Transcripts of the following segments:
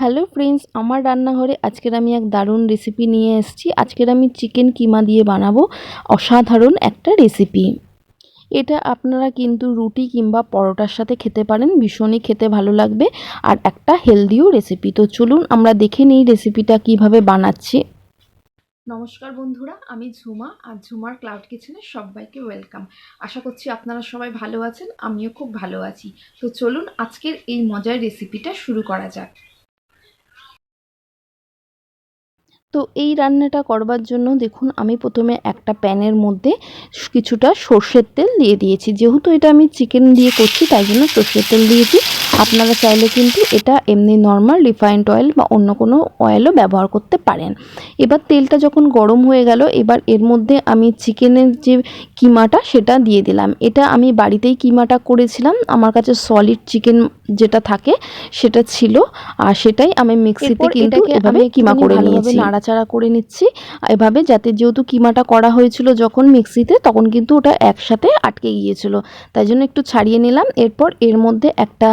Hello friends, আমার রান্নাঘরে আজকের আমি এক দারুণ রেসিপি নিয়ে এসেছি। আজকের আমি চিকেন কিমা দিয়ে বানাবো অসাধারণ একটা রেসিপি। এটা আপনারা কিন্তু রুটি কিংবা পরোটার সাথে খেতে পারেন, ভীষণই খেতে ভালো লাগবে আর একটা হেলদিও রেসিপি। তো চলুন আমরা দেখে নিই রেসিপিটা কিভাবে বানাচ্ছি। নমস্কার বন্ধুরা, আমি ঝুমা আর ঝুমার ক্লাউড কিচেনে সবাইকে ওয়েলকাম। আশা করছি আপনারা সবাই ভালো আছেন, আমিও খুব ভালো আছি। তো চলুন আজকের এই মজার রেসিপিটা শুরু করা যাক। তো এই রান্নাটা করবার জন্য দেখুন আমি প্রথমে একটা প্যানের মধ্যে কিছুটা সর্ষের তেল দিয়ে দিয়েছি। যেহেতু এটা আমি চিকেন দিয়ে করছি তাই জন্য সর্ষের তেল দিয়েছি। আপনারা চাইলে কিন্তু এটা এমনি নর্মাল রিফাইন্ড অয়েল বা অন্য কোনো অয়েলও ব্যবহার করতে পারেন। এবার তেলটা যখন গরম হয়ে গেল, এবার এর মধ্যে আমি চিকেনের যে কিমাটা সেটা দিয়ে দিলাম। এটা আমি বাড়িতেই কিমাটা করেছিলাম, আমার কাছে সলিড চিকেন যেটা থাকে সেটা ছিল, আর সেটাই আমি মিক্সিতে কিন্তু এভাবে কিমা করে নিয়েছি, নাড়াচাড়া করে নিচ্ছি এভাবে, যাতে যেহেতু কিমাটা করা হয়েছিল যখন মিক্সিতে তখন কিন্তু ওটা একসাথে আটকে গিয়েছিল, তাই জন্য একটু ছাড়িয়ে নিলাম। এরপর এর মধ্যে একটা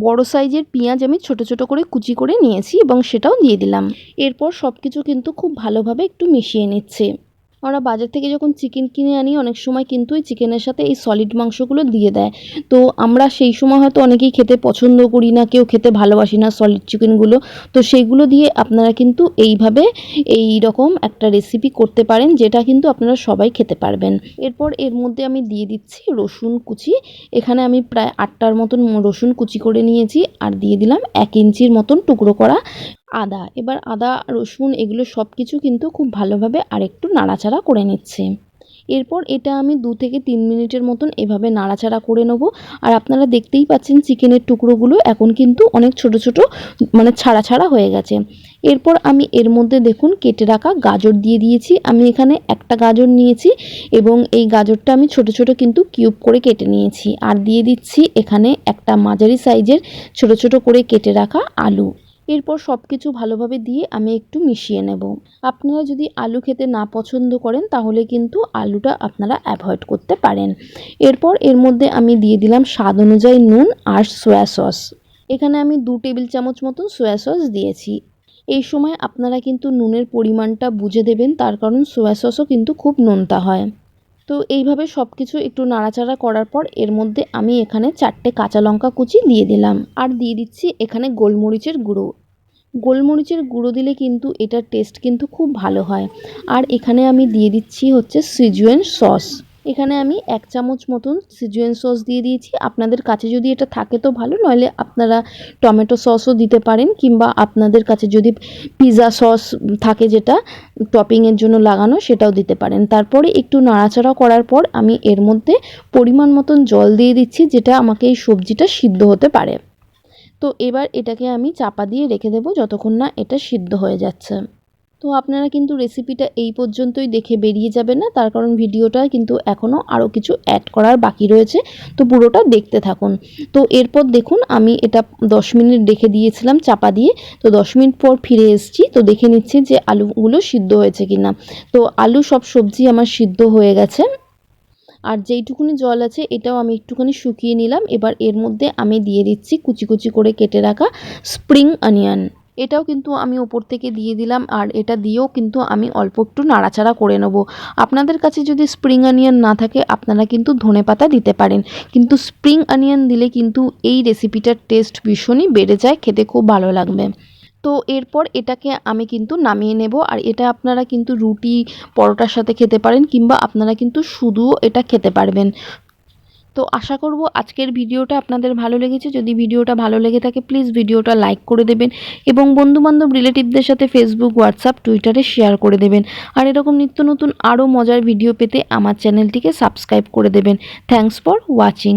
বড় সাইজের পেঁয়াজ আমি ছোট ছোট করে কুচি করে নিয়েছি এবং সেটাও দিয়ে দিলাম। এরপর সব কিছু কিন্তু খুব ভালোভাবে একটু মিশিয়ে নিচ্ছি। আমরা বাজার থেকে যখন চিকেন কিনে আনি অনেক সময় কিন্তু এই চিকেনের সাথে এই সলিড মাংসগুলো দিয়ে দেয়। তো আমরা সেই সময় হয়তো অনেকেই খেতে পছন্দ করি না, কেউ খেতে ভালোবাসি না সলিড চিকেনগুলো। তো সেইগুলো দিয়ে আপনারা কিন্তু এইভাবে এই রকম একটা রেসিপি করতে পারেন, যেটা কিন্তু আপনারা সবাই খেতে পারবেন। এরপর এর মধ্যে আমি দিয়ে দিচ্ছি রসুন কুচি। এখানে আমি প্রায় 8টার মতন রসুন কুচি করে নিয়েছি, আর দিয়ে দিলাম 1 ইঞ্চির মতন টুকরো করা আদা। এবার আদা রসুন এগুলো সব কিছু কিন্তু খুব ভালোভাবে আরেকটু নাড়াচাড়া করে নিচ্ছি। এরপর এটা আমি 2 থেকে 3 মিনিটের মতন এভাবে নাড়াচাড়া করে নেব। আর আপনারা দেখতেই পাচ্ছেন চিকেনের টুকরোগুলো এখন কিন্তু অনেক ছোট ছোট মানে ছাড়া ছাড়া হয়ে গেছে। এরপর আমি এর মধ্যে দেখুন কেটে রাখা গাজর দিয়ে দিয়েছি। আমি এখানে একটা গাজর নিয়েছি এবং এই গাজরটা আমি ছোট ছোট কিন্তু কিউব করে কেটে নিয়েছি। আর দিয়ে দিচ্ছি এখানে একটা মাঝারি সাইজের ছোট ছোট করে কেটে রাখা আলু। এরপর সব কিছু ভালোভাবে দিয়ে আমি একটু মিশিয়ে নেব। আপনারা যদি আলু খেতে না পছন্দ করেন তাহলে কিন্তু আলুটা আপনারা অ্যাভয়েড করতে পারেন। এরপর এর মধ্যে আমি দিয়ে দিলাম স্বাদ অনুযায়ী নুন আর সয়া সস। এখানে আমি 2 টেবিল চামচ মতন সয়া সস দিয়েছি। এই সময় আপনারা কিন্তু নুনের পরিমাণটা বুঝে দেবেন, তার কারণ সয়া সসও কিন্তু খুব নোনতা হয়। তো এইভাবে সব কিছু একটু নাড়াচাড়া করার পর এর মধ্যে আমি এখানে 4টে কাঁচা লঙ্কা কুচি দিয়ে দিলাম, আর দিয়ে দিচ্ছি এখানে গোলমরিচের গুঁড়ো। গোলমরিচের গুঁড়ো দিলে কিন্তু এটার টেস্ট কিন্তু খুব ভালো হয়। আর এখানে আমি দিয়ে দিচ্ছি হচ্ছে সিজুয়ান সস। এখানে আমি 1 চামচ মতন সিজুয়ান সস দিয়ে দিয়েছি। আপনাদের কাছে যদি এটা থাকে তো ভালো, নইলে আপনারা টমেটো সসও দিতে পারেন, কিংবা আপনাদের কাছে যদি পিৎজা সস থাকে যেটা টপিংয়ের জন্য লাগানো সেটাও দিতে পারেন। তারপরে একটু নাড়াচাড়া করার পর আমি এর মধ্যে পরিমাণ মতন জল দিয়ে দিচ্ছি, যেটা আমাকে এই সবজিটা সিদ্ধ হতে পারে। তো এবার এটাকে আমি চাপা দিয়ে রেখে দেবো যতক্ষণ না এটা সিদ্ধ হয়ে যাচ্ছে। তো আপনারা কিন্তু রেসিপিটা এই পর্যন্তই দেখে বেরিয়ে যাবেন না, তার কারণ ভিডিওটা কিন্তু এখনও আরও কিছু অ্যাড করার বাকি রয়েছে। তো পুরোটা দেখতে থাকুন। তো এরপর দেখুন আমি এটা 10 মিনিট রেখে দিয়েছিলাম চাপা দিয়ে। তো 10 মিনিট পর ফিরে এসেছি। তো দেখে নিচ্ছি যে আলুগুলো সিদ্ধ হয়েছে কিনা। তো আলু সব সবজি আমার সিদ্ধ হয়ে গেছে। আর যেইটুকুনি জল আছে এটাও আমি একটুখানি শুকিয়ে নিলাম। এবার এর মধ্যে আমি দিয়ে দিচ্ছি কুচি কুচি করে কেটে রাখা স্প্রিং অনিয়ন। এটাও কিন্তু আমি ওপর থেকে দিয়ে দিলাম, আর এটা দিয়েও কিন্তু আমি অল্প একটু নাড়াচাড়া করে নেব। আপনাদের কাছে যদি স্প্রিং অনিয়ন না থাকে আপনারা কিন্তু ধনেপাতা দিতে পারেন, কিন্তু স্প্রিং অনিয়ন দিলে কিন্তু এই রেসিপিটার টেস্ট ভীষণই বেড়ে যায়, খেতে খুব ভালো লাগবে। তো এরপর এটাকে আমি কিন্তু নামিয়ে নেব। আর এটা আপনারা কিন্তু রুটি পরোটার সাথে খেতে পারেন, কিংবা আপনারা কিন্তু শুধুও এটা খেতে পারবেন। তো আশা করব আজকের ভিডিওটা আপনাদের ভালো লেগেছে। যদি ভিডিওটা ভালো লেগে থাকে প্লিজ ভিডিওটা লাইক করে দেবেন এবং বন্ধুবান্ধব রিলেটিভদের সাথে ফেসবুক, হোয়াটসঅ্যাপ, টুইটারে শেয়ার করে দেবেন। আর এরকম নিত্য নতুন আরও মজার ভিডিও পেতে আমার চ্যানেলটিকে সাবস্ক্রাইব করে দেবেন। Thanks for watching.